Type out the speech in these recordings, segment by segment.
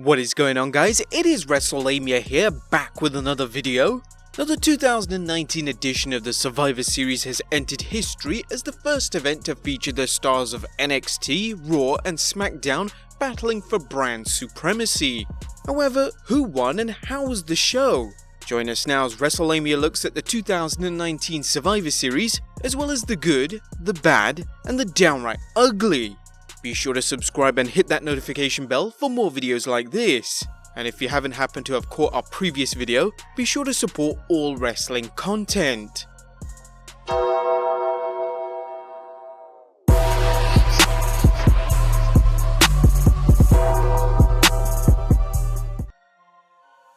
What is going on, guys? It is Wrestlelamia here, back with another video. Now, the 2019 edition of the Survivor Series has entered history as the first event to feature the stars of NXT, Raw and SmackDown battling for brand supremacy. However, who won and how was the show? Join us now as Wrestlelamia looks at the 2019 Survivor Series, as well as the good, the bad, and the downright ugly. Be sure to subscribe and hit that notification bell for more videos like this. And if you haven't happened to have caught our previous video, be sure to support all wrestling content.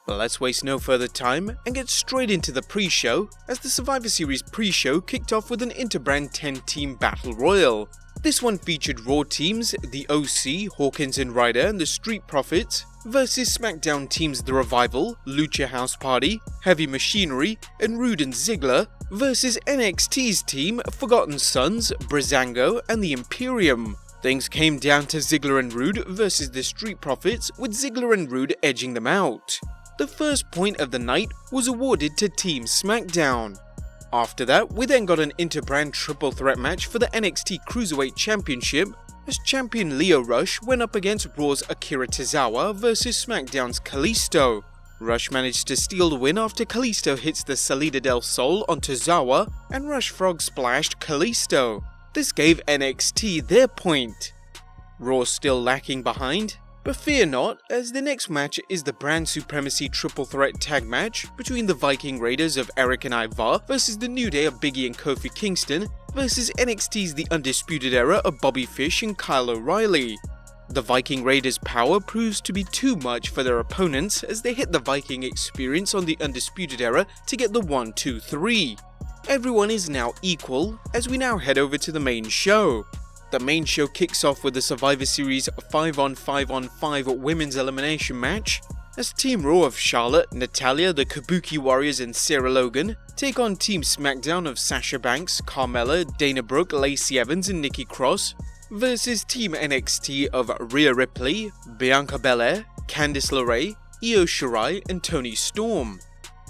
But let's waste no further time and get straight into the pre-show, as the Survivor Series pre-show kicked off with an interbrand 10-team battle royal. This one featured Raw teams, the OC, Hawkins and Ryder and the Street Profits, versus SmackDown teams The Revival, Lucha House Party, Heavy Machinery and Rude and Ziggler, versus NXT's team, Forgotten Sons, Breezango and the Imperium. Things came down to Ziggler and Rude versus the Street Profits, with Ziggler and Rude edging them out. The first point of the night was awarded to Team SmackDown. After that, we then got an interbrand triple threat match for the NXT Cruiserweight Championship, as champion Lio Rush went up against Raw's Akira Tozawa versus SmackDown's Kalisto. Rush managed to steal the win after Kalisto hits the Salida del Sol on Tozawa and Rush Frog splashed Kalisto. This gave NXT their point. Raw still lacking behind, but fear not, as the next match is the Brand Supremacy Triple Threat Tag Match between the Viking Raiders of Eric and Ivar versus the New Day of Biggie and Kofi Kingston versus NXT's The Undisputed Era of Bobby Fish and Kyle O'Reilly. The Viking Raiders' power proves to be too much for their opponents as they hit the Viking experience on the Undisputed Era to get the 1-2-3. Everyone is now equal as we now head over to the main show. The main show kicks off with the Survivor Series 5-on-5-on-5 Women's Elimination Match, as Team Raw of Charlotte, Natalya, the Kabuki Warriors and Sarah Logan take on Team SmackDown of Sasha Banks, Carmella, Dana Brooke, Lacey Evans and Nikki Cross versus Team NXT of Rhea Ripley, Bianca Belair, Candice LeRae, Io Shirai and Toni Storm.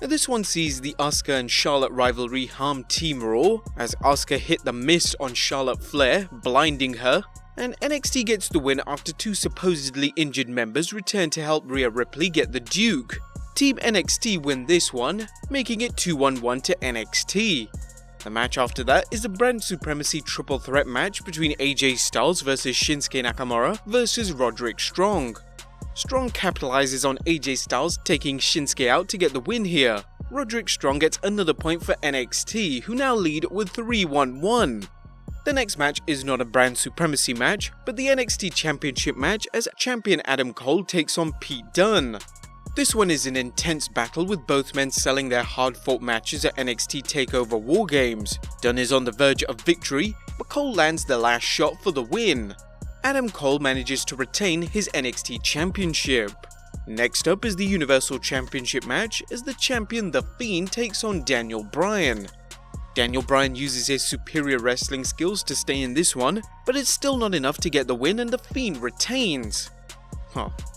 This one sees the Asuka and Charlotte rivalry harm Team Raw, as Asuka hit the mist on Charlotte Flair, blinding her, and NXT gets the win after two supposedly injured members return to help Rhea Ripley get the Duke. Team NXT win this one, making it 2-1-1 to NXT. The match after that is the Brand Supremacy Triple Threat Match between AJ Styles versus Schinsky Nakamura versus Roderick Strong. Strong capitalizes on AJ Styles taking Shinsuke out to get the win here. Roderick Strong gets another point for NXT, who now lead with 3-1-1. The next match is not a brand supremacy match, but the NXT Championship match as champion Adam Cole takes on Pete Dunn. This one is an intense battle with both men selling their hard-fought matches at NXT TakeOver War Games. Dunn is on the verge of victory, but Cole lands the last shot for the win. Adam Cole manages to retain his NXT Championship. Next up is the Universal Championship match as the champion The Fiend takes on Daniel Bryan. Daniel Bryan uses his superior wrestling skills to stay in this one, but it's still not enough to get the win and The Fiend retains.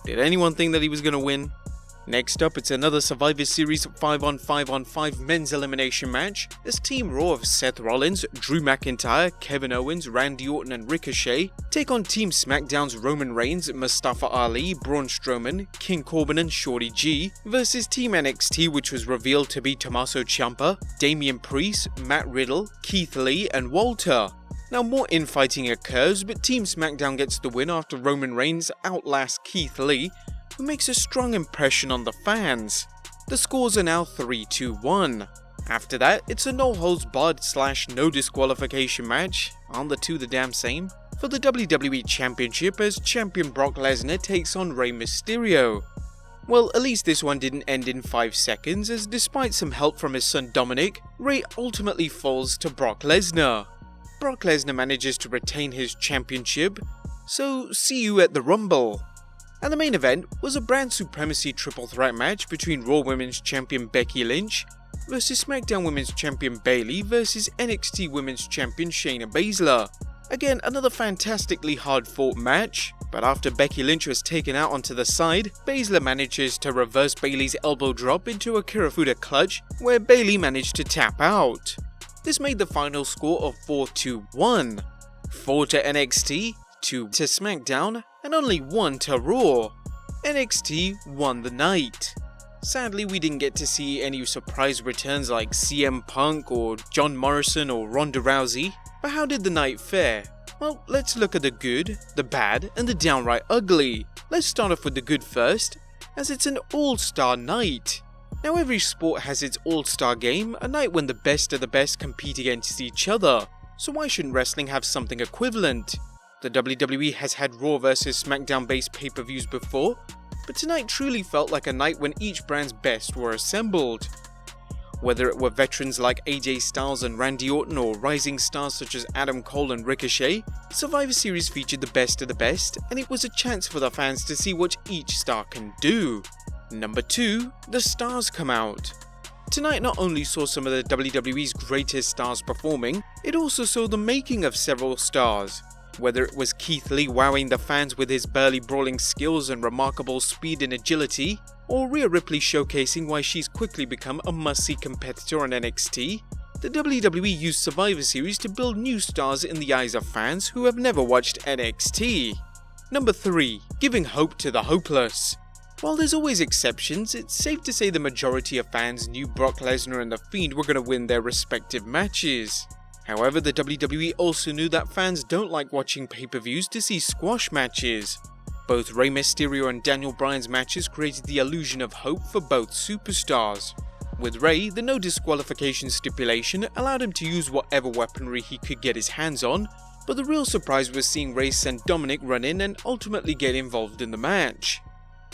Did anyone think that he was gonna win? Next up, it's another Survivor Series 5-on-5-on-5 men's elimination match as Team Raw of Seth Rollins, Drew McIntyre, Kevin Owens, Randy Orton and Ricochet take on Team SmackDown's Roman Reigns, Mustafa Ali, Braun Strowman, King Corbin and Shorty G versus Team NXT, which was revealed to be Tommaso Ciampa, Damian Priest, Matt Riddle, Keith Lee and Walter. Now more infighting occurs, but Team SmackDown gets the win after Roman Reigns outlasts Keith Lee, who makes a strong impression on the fans. The scores are now 3-2-1. After that, it's a no-holds-barred / no disqualification match, aren't the two the damn same? For the WWE Championship as champion Brock Lesnar takes on Rey Mysterio. Well, at least this one didn't end in 5 seconds, as despite some help from his son Dominic, Rey ultimately falls to Brock Lesnar. Brock Lesnar manages to retain his championship, so see you at the Rumble. And the main event was a Brand Supremacy Triple Threat match between Raw Women's Champion Becky Lynch versus SmackDown Women's Champion Bayley versus NXT Women's Champion Shayna Baszler. Again, another fantastically hard fought match, but after Becky Lynch was taken out onto the side, Baszler manages to reverse Bayley's elbow drop into a Kirifuda clutch, where Bayley managed to tap out. This made the final score of 4-1. 4 to NXT, 2 to SmackDown, and only 1 to Raw. NXT won the night. Sadly, we didn't get to see any surprise returns like CM Punk or John Morrison or Ronda Rousey, but how did the night fare? Well, let's look at the good, the bad, and the downright ugly. Let's start off with the good first, as it's an all-star night. Now every sport has its all-star game, a night when the best of the best compete against each other, so why shouldn't wrestling have something equivalent? The WWE has had Raw vs SmackDown based pay-per-views before, but tonight truly felt like a night when each brand's best were assembled. Whether it were veterans like AJ Styles and Randy Orton or rising stars such as Adam Cole and Ricochet, Survivor Series featured the best of the best, and it was a chance for the fans to see what each star can do. Number 2, the stars come out. Tonight not only saw some of the WWE's greatest stars performing, it also saw the making of several stars. Whether it was Keith Lee wowing the fans with his burly brawling skills and remarkable speed and agility, or Rhea Ripley showcasing why she's quickly become a must-see competitor on NXT, the WWE used Survivor Series to build new stars in the eyes of fans who have never watched NXT. Number 3, giving hope to the hopeless. While there's always exceptions, it's safe to say the majority of fans knew Brock Lesnar and The Fiend were going to win their respective matches. However, the WWE also knew that fans don't like watching pay-per-views to see squash matches. Both Rey Mysterio and Daniel Bryan's matches created the illusion of hope for both superstars. With Rey, the no disqualification stipulation allowed him to use whatever weaponry he could get his hands on, but the real surprise was seeing Rey send Dominic run in and ultimately get involved in the match.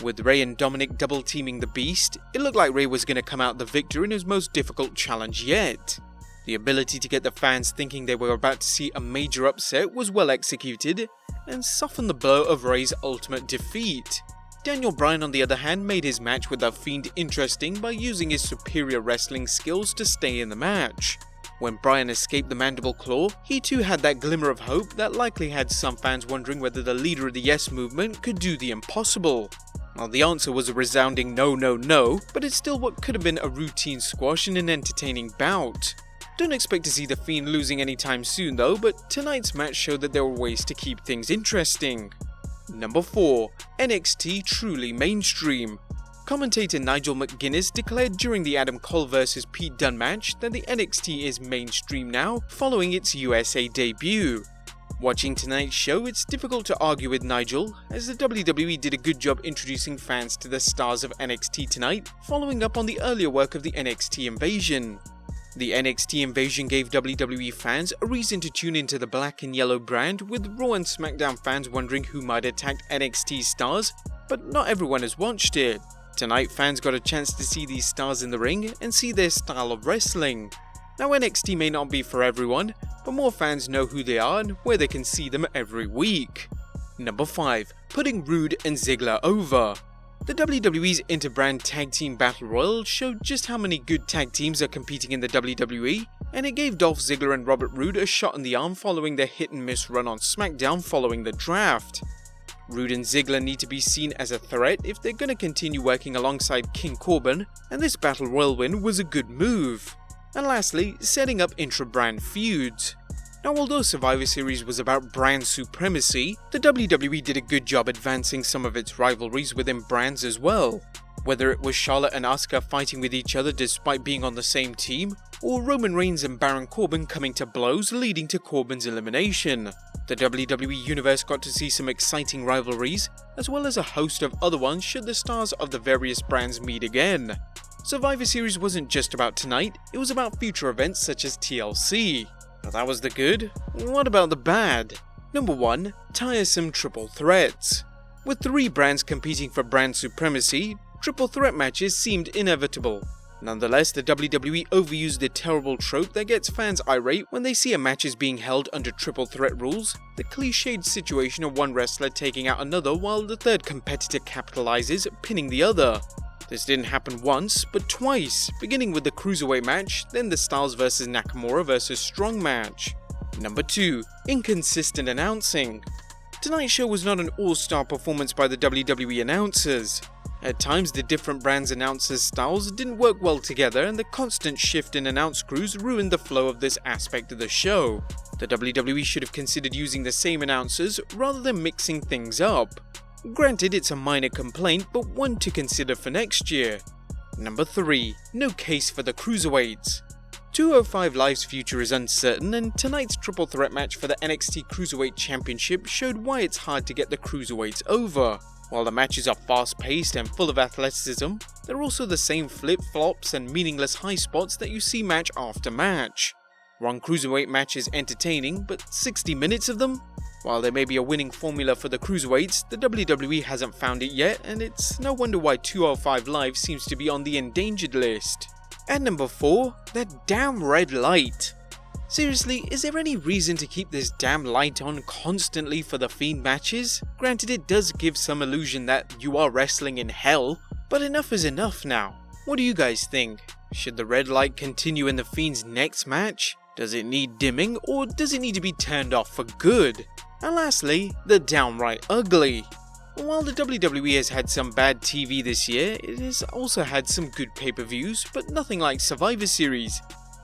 With Rey and Dominic double teaming the Beast, it looked like Rey was going to come out the victor in his most difficult challenge yet. The ability to get the fans thinking they were about to see a major upset was well executed, and softened the blow of Rey's ultimate defeat. Daniel Bryan on the other hand made his match with The Fiend interesting by using his superior wrestling skills to stay in the match. When Bryan escaped the mandible claw, he too had that glimmer of hope that likely had some fans wondering whether the leader of the Yes Movement could do the impossible. Well, the answer was a resounding no, but it's still what could have been a routine squash in an entertaining bout. Don't expect to see The Fiend losing anytime soon though, but tonight's match showed that there were ways to keep things interesting. Number 4, NXT truly mainstream. Commentator Nigel McGuinness declared during the Adam Cole vs Pete Dunne match that the NXT is mainstream now following its USA debut. Watching tonight's show, it's difficult to argue with Nigel, as the WWE did a good job introducing fans to the stars of NXT tonight, following up on the earlier work of the NXT Invasion. The NXT Invasion gave WWE fans a reason to tune into the black and yellow brand, with Raw and SmackDown fans wondering who might attack NXT stars, but not everyone has watched it. Tonight fans got a chance to see these stars in the ring and see their style of wrestling. Now NXT may not be for everyone, but more fans know who they are and where they can see them every week. Number 5, putting Rude and Ziggler over. The WWE's Interbrand Tag Team Battle Royal showed just how many good tag teams are competing in the WWE, and it gave Dolph Ziggler and Robert Roode a shot in the arm following their hit-and-miss run on SmackDown following the draft. Roode and Ziggler need to be seen as a threat if they're going to continue working alongside King Corbin, and this Battle Royal win was a good move. And lastly, setting up intra-brand feuds. Now although Survivor Series was about brand supremacy, the WWE did a good job advancing some of its rivalries within brands as well. Whether it was Charlotte and Asuka fighting with each other despite being on the same team, or Roman Reigns and Baron Corbin coming to blows leading to Corbin's elimination. The WWE Universe got to see some exciting rivalries, as well as a host of other ones should the stars of the various brands meet again. Survivor Series wasn't just about tonight, it was about future events such as TLC. But that was the good. What about the bad? Number 1, tiresome triple threats. With 3 brands competing for brand supremacy, triple threat matches seemed inevitable. Nonetheless, the WWE overused the terrible trope that gets fans irate when they see a match is being held under triple threat rules, the cliched situation of one wrestler taking out another while the third competitor capitalizes, pinning the other. This didn't happen once, but twice, beginning with the Cruiserweight match, then the Styles vs Nakamura vs Strong match. Number 2. Inconsistent announcing. Tonight's show was not an all-star performance by the WWE announcers. At times, the different brands' announcers' styles didn't work well together, and the constant shift in announce crews ruined the flow of this aspect of the show. The WWE should have considered using the same announcers rather than mixing things up. Granted, it's a minor complaint, but one to consider for next year. Number 3. No case for the Cruiserweights. 205 Live's future is uncertain, and tonight's triple threat match for the NXT Cruiserweight Championship showed why it's hard to get the Cruiserweights over. While the matches are fast-paced and full of athleticism, they're also the same flip-flops and meaningless high spots that you see match after match. One Cruiserweight match is entertaining, but 60 minutes of them? While there may be a winning formula for the Cruiserweights, the WWE hasn't found it yet, and it's no wonder why 205 Live seems to be on the endangered list. And number 4, that damn red light. Seriously, is there any reason to keep this damn light on constantly for the Fiend matches? Granted, it does give some illusion that you are wrestling in hell, but enough is enough now. What do you guys think? Should the red light continue in the Fiend's next match? Does it need dimming, or does it need to be turned off for good? And lastly, the downright ugly. While the WWE has had some bad TV this year, it has also had some good pay-per-views, but nothing like Survivor Series.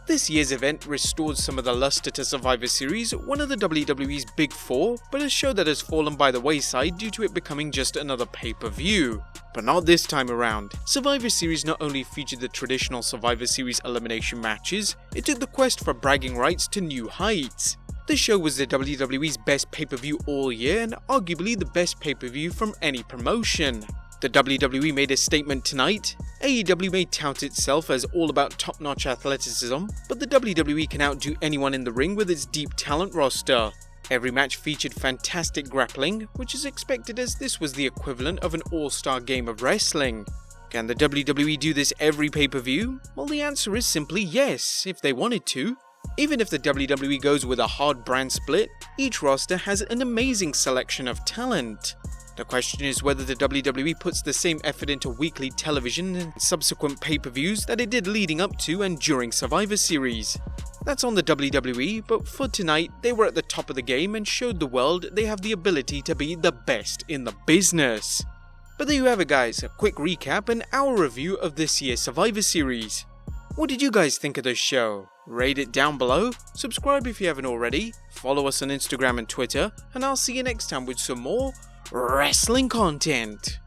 This year's event restored some of the luster to Survivor Series, one of the WWE's big four, but a show that has fallen by the wayside due to it becoming just another pay-per-view. But not this time around. Survivor Series not only featured the traditional Survivor Series elimination matches, it took the quest for bragging rights to new heights. This show was the WWE's best pay-per-view all year and arguably the best pay-per-view from any promotion. The WWE made a statement tonight. AEW may tout itself as all about top-notch athleticism, but the WWE can outdo anyone in the ring with its deep talent roster. Every match featured fantastic grappling, which is expected as this was the equivalent of an all-star game of wrestling. Can the WWE do this every pay-per-view? Well, the answer is simply yes, if they wanted to. Even if the WWE goes with a hard brand split, each roster has an amazing selection of talent. The question is whether the WWE puts the same effort into weekly television and subsequent pay-per-views that it did leading up to and during Survivor Series. That's on the WWE, but for tonight, they were at the top of the game and showed the world they have the ability to be the best in the business. But there you have it guys, a quick recap and our review of this year's Survivor Series. What did you guys think of this show? Rate it down below, subscribe if you haven't already, follow us on Instagram and Twitter, and I'll see you next time with some more wrestling content.